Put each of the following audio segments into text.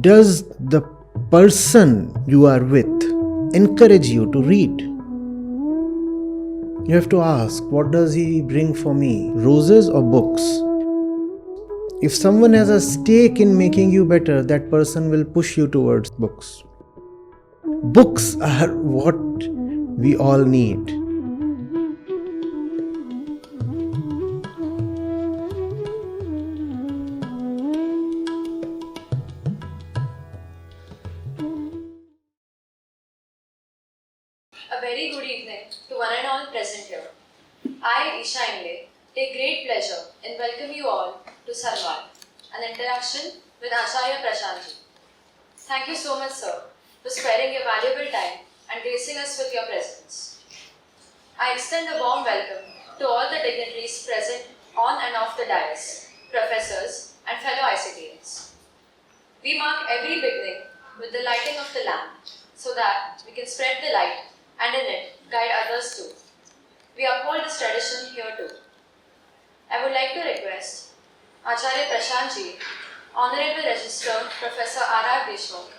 Does the person you are with encourage you to read? You have to ask, what does he bring for me? Roses or books? If someone has a stake in making you better, that person will push you towards books. Books are what we all need. A very good evening to one and all present here. I, Isha Ingle, take great pleasure in welcoming you all to Sarwar, an interaction with Acharya Prashant. Thank you so much, sir, for sparing your valuable time and gracing us with your presence. I extend a warm welcome to all the dignitaries present on and off the dais, professors and fellow ICTians. We mark every beginning with the lighting of the lamp so that we can spread the light and in it guide others too. We uphold this tradition here too. I would like to request Acharya Prashant ji, Honorable Registrar Professor R.R. Deshmukh,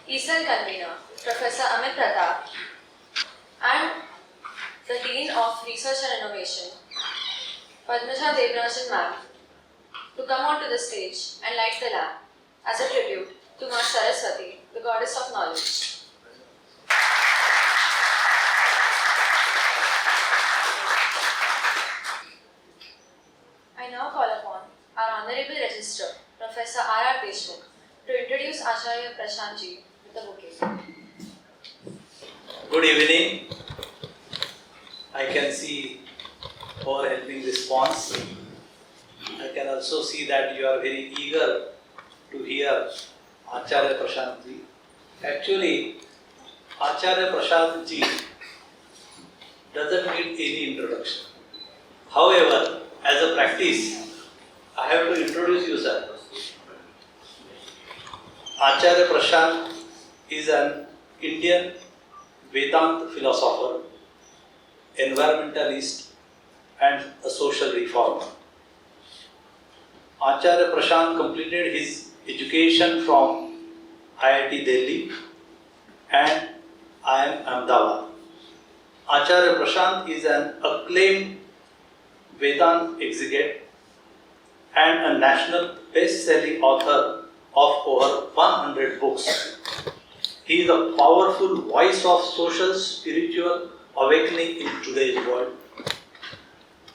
ESL Convener Professor Amit Pratap, and the Dean of Research and Innovation, Padmaja Devarajan ma'am, to come onto the stage and light the lamp as a tribute to Ma Saraswati, the goddess of knowledge. I now call upon our Honorable Registrar, Professor R.R. Deshmukh, to introduce Acharya Prashant ji with the bouquet. Good evening. I can see overhelping response. I can also see that you are very eager to hear Acharya Prashant ji. Actually, Acharya Prashant ji doesn't need any introduction. However, as a practice, I have to introduce you, sir. Acharya Prashant is an Indian Vedanta philosopher, environmentalist, and a social reformer. Acharya Prashant completed his education from IIT Delhi and IIM Ahmedabad. Acharya Prashant is an acclaimed Vedanta exegete and a national best-selling author of over 100 books. He is a powerful voice of social spiritual awakening in today's world.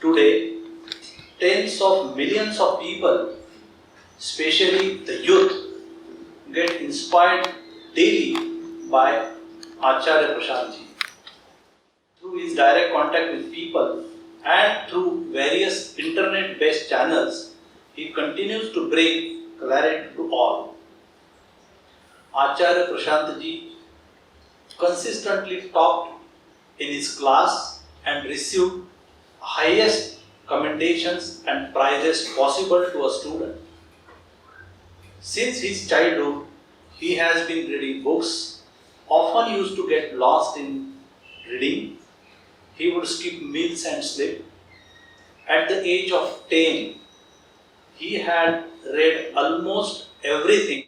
Today, tens of millions of people, especially the youth, get inspired daily by Acharya Prashant ji. Through his direct contact with people and through various internet-based channels, he continues to bring clarity to all. Acharya Prashant ji consistently topped in his class and received highest commendations and prizes possible to a student. Since his childhood, he has been reading books, often used to get lost in reading. He would skip meals and sleep. At the age of 10, he had read almost everything,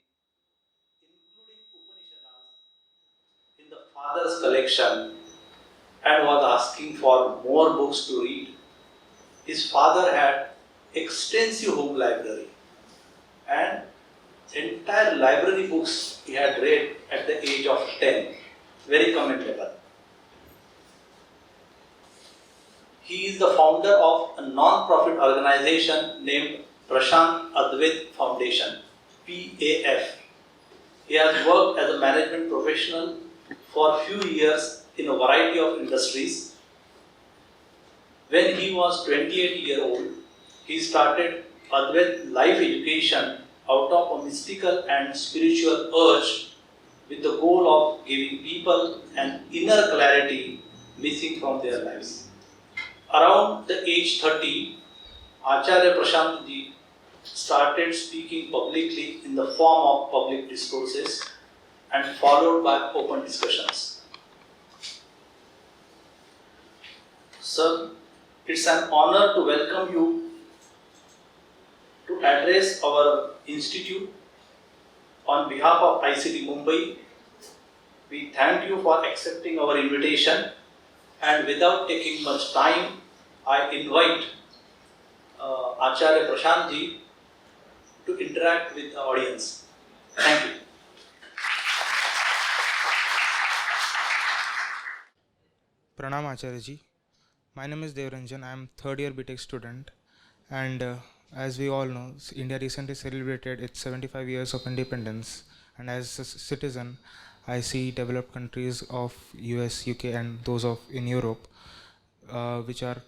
including Upanishads, in the father's collection and was asking for more books to read. His father had extensive home library and entire library books he had read at the age of 10. Very commendable. He is the founder of a non-profit organization named Prashant Advait Foundation, PAF. He has worked as a management professional for a few years in a variety of industries. When he was 28 years old, he started Advait Life Education out of a mystical and spiritual urge with the goal of giving people an inner clarity missing from their lives. Around the age 30, Acharya Prashant ji started speaking publicly in the form of public discourses and followed by open discussions. Sir, it's an honor to welcome you to address our institute On behalf of ICT-Mumbai, we thank you for accepting our invitation, and without taking much time, I invite Acharya Prashant ji to interact with the audience. Thank you. Pranam Acharya ji. My name is Devranjan. I am third year BTech student, and as we all know, India recently celebrated its 75 years of independence. And as a citizen, I see developed countries of US, UK, and those of in Europe, which are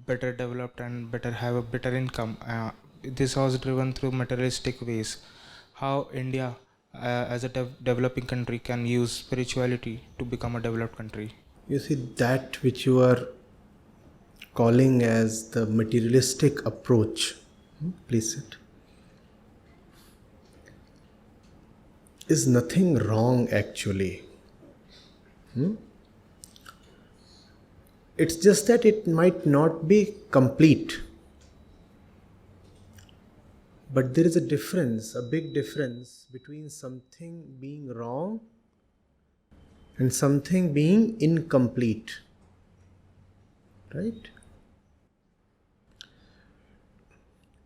better developed and better have a better income. This was driven through materialistic ways. How India, as a developing country, can use spirituality to become a developed country. You see, that which you are calling as the materialistic approach, please sit, is nothing wrong actually. It's just that it might not be complete. But there is a difference, a big difference between something being wrong and something being incomplete. Right?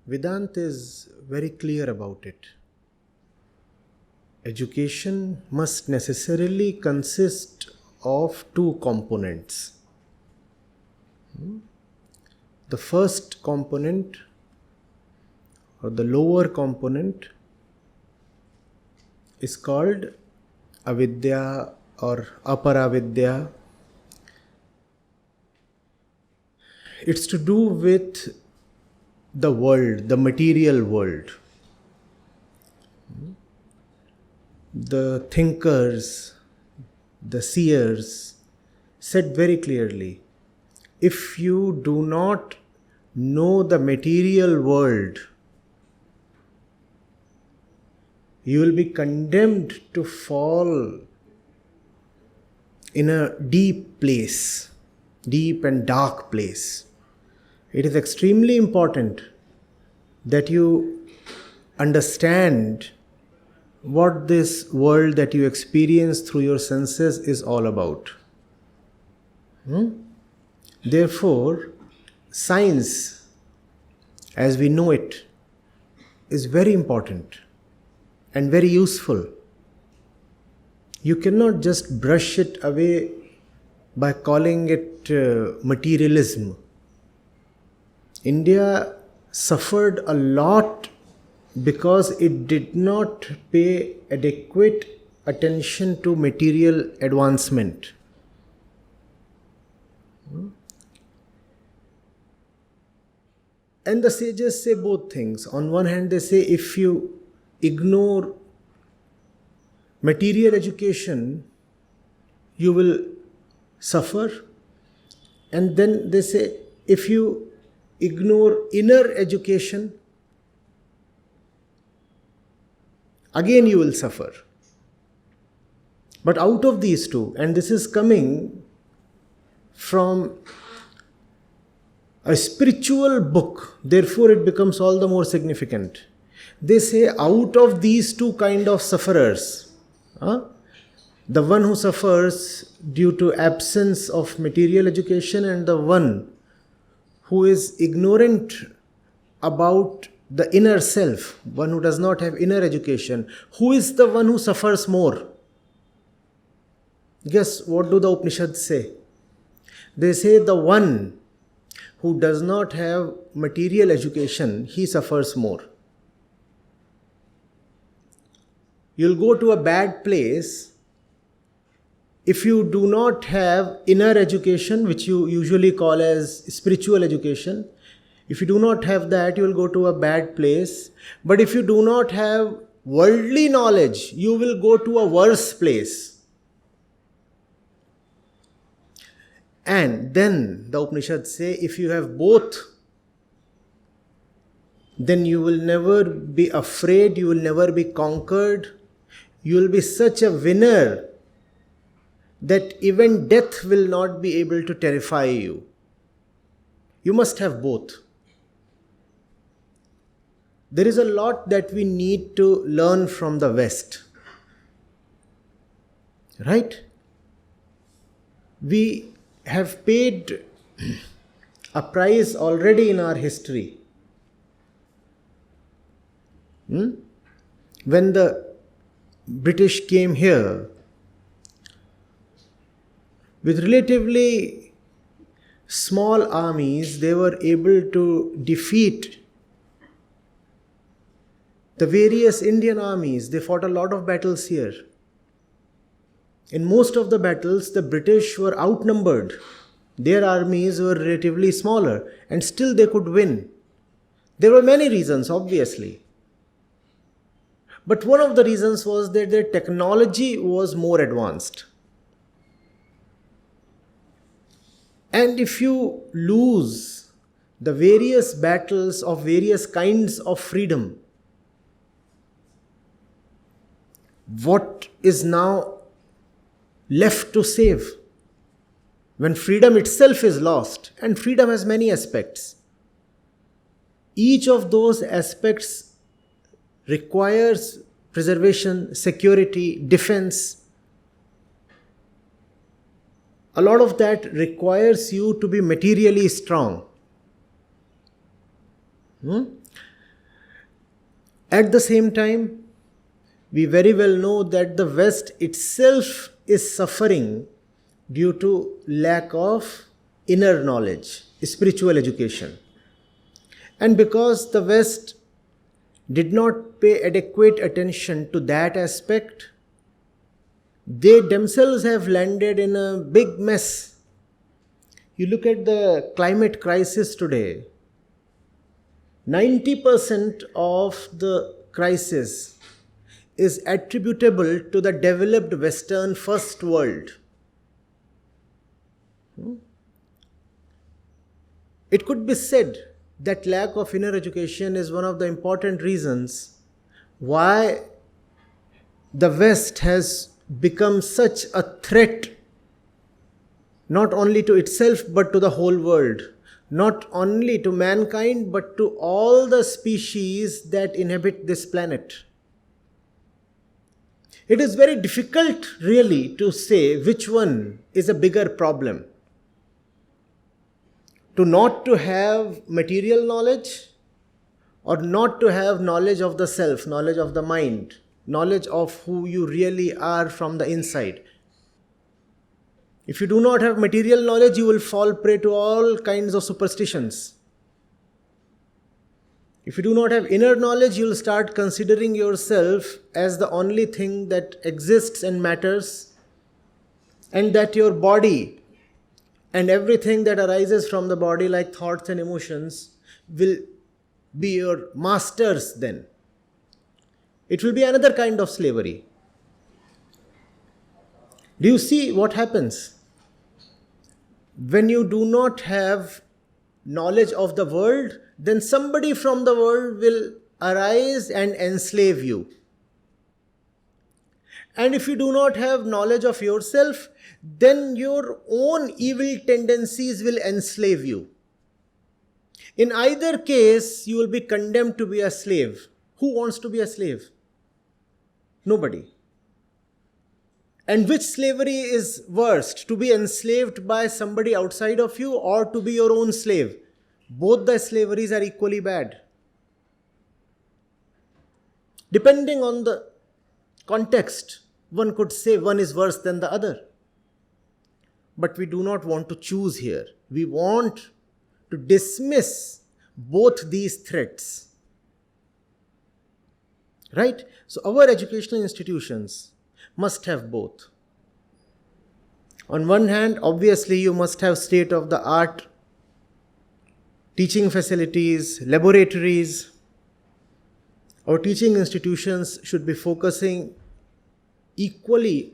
Vedanta is very clear about it. Education must necessarily consist of two components. The first component, or the lower component, is called avidya or aparavidya. It's to do with the world, the material world. The thinkers, the seers said very clearly, if you do not know the material world, you will be condemned to fall in a deep place, deep and dark place. It is extremely important that you understand what this world that you experience through your senses is all about. Therefore, science, as we know it, is very important and very useful. You cannot just brush it away by calling it materialism. India suffered a lot because it did not pay adequate attention to material advancement. And the sages say both things. On one hand, they say if you ignore material education, you will suffer. And then they say if you ignore inner education, again you will suffer. But out of these two, and this is coming from a spiritual book, therefore it becomes all the more significant. They say out of these two kind of sufferers, the one who suffers due to absence of material education and the one who is ignorant about the inner self, one who does not have inner education, who is the one who suffers more? Guess what do the Upanishads say? They say the one who does not have material education, he suffers more. You'll go to a bad place if you do not have inner education, which you usually call as spiritual education. If you do not have that, you will go to a bad place. But if you do not have worldly knowledge, you will go to a worse place. And then the Upanishads say, if you have both, then you will never be afraid, you will never be conquered. You will be such a winner that even death will not be able to terrify you. You must have both. there is a lot that we need to learn from the West. Right? We have paid a price already in our history. When the British came here, with relatively small armies, they were able to defeat the various Indian armies. They fought a lot of battles here. In most of the battles, the British were outnumbered. Their armies were relatively smaller, and still they could win. There were many reasons, obviously. But one of the reasons was that their technology was more advanced. And if you lose the various battles of various kinds of freedom, what is now left to save? When freedom itself is lost, and freedom has many aspects, each of those aspects requires preservation, security, defense. A lot of that requires you to be materially strong. At the same time, we very well know that the West itself is suffering due to lack of inner knowledge, spiritual education. And because the West did not pay adequate attention to that aspect, they themselves have landed in a big mess. You look at the climate crisis today, 90% of the crisis is attributable to the developed Western first world. It could be said that lack of inner education is one of the important reasons why the West has become such a threat, not only to itself but to the whole world, not only to mankind but to all the species that inhabit this planet. It is very difficult really to say which one is a bigger problem. Not to have material knowledge, or not to have knowledge of the self, knowledge of the mind, knowledge of who you really are from the inside. If you do not have material knowledge, you will fall prey to all kinds of superstitions. If you do not have inner knowledge, you will start considering yourself as the only thing that exists and matters, and that your body and everything that arises from the body, like thoughts and emotions, will be your masters then. It will be another kind of slavery. Do you see what happens? When you do not have knowledge of the world, then somebody from the world will arise and enslave you. And if you do not have knowledge of yourself, then your own evil tendencies will enslave you. In either case, you will be condemned to be a slave. Who wants to be a slave? Nobody. And which slavery is worst? To be enslaved by somebody outside of you, or to be your own slave? Both the slaveries are equally bad. Depending on the context, one could say one is worse than the other. But we do not want to choose here. We want to dismiss both these threats. Right? So our educational institutions must have both. On one hand, obviously you must have state-of-the-art teaching facilities, laboratories. Our teaching institutions should be focusing equally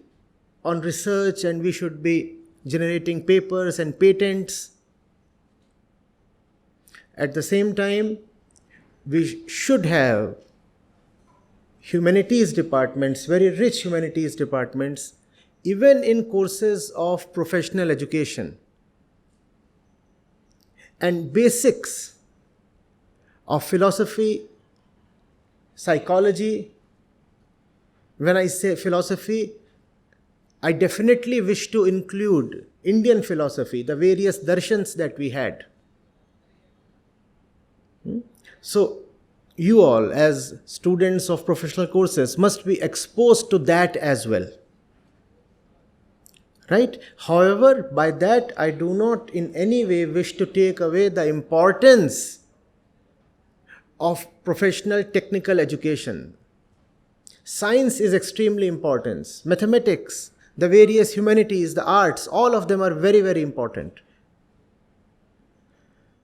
on research, and we should be generating papers and patents. At the same time, we should have humanities departments, very rich humanities departments, even in courses of professional education. And basics of philosophy, psychology. When I say philosophy, I definitely wish to include Indian philosophy, the various darshans that we had. So, you all, as students of professional courses, must be exposed to that as well. Right? However, by that I do not in any way wish to take away the importance of professional technical education. Science is extremely important. Mathematics, the various humanities, the arts, all of them are very, very important.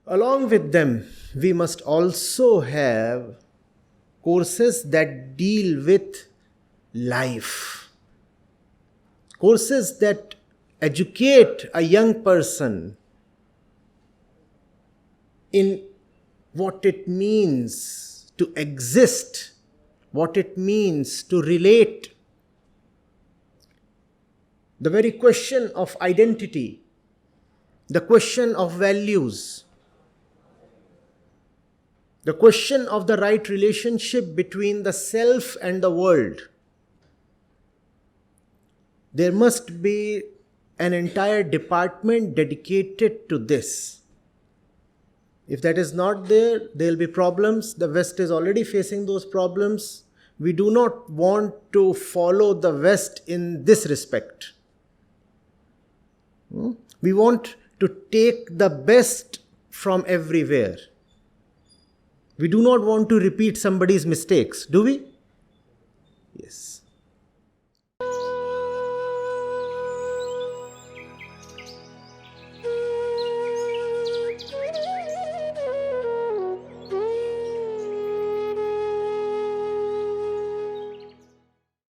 Along with them, we must also have courses that deal with life. Courses that educate a young person in what it means to exist, what it means to relate. The very question of identity, the question of values, the question of the right relationship between the self and the world. There must be an entire department dedicated to this. If that is not there, there will be problems. The West is already facing those problems. We do not want to follow the West in this respect. We want to take the best from everywhere. We do not want to repeat somebody's mistakes, do we? Yes.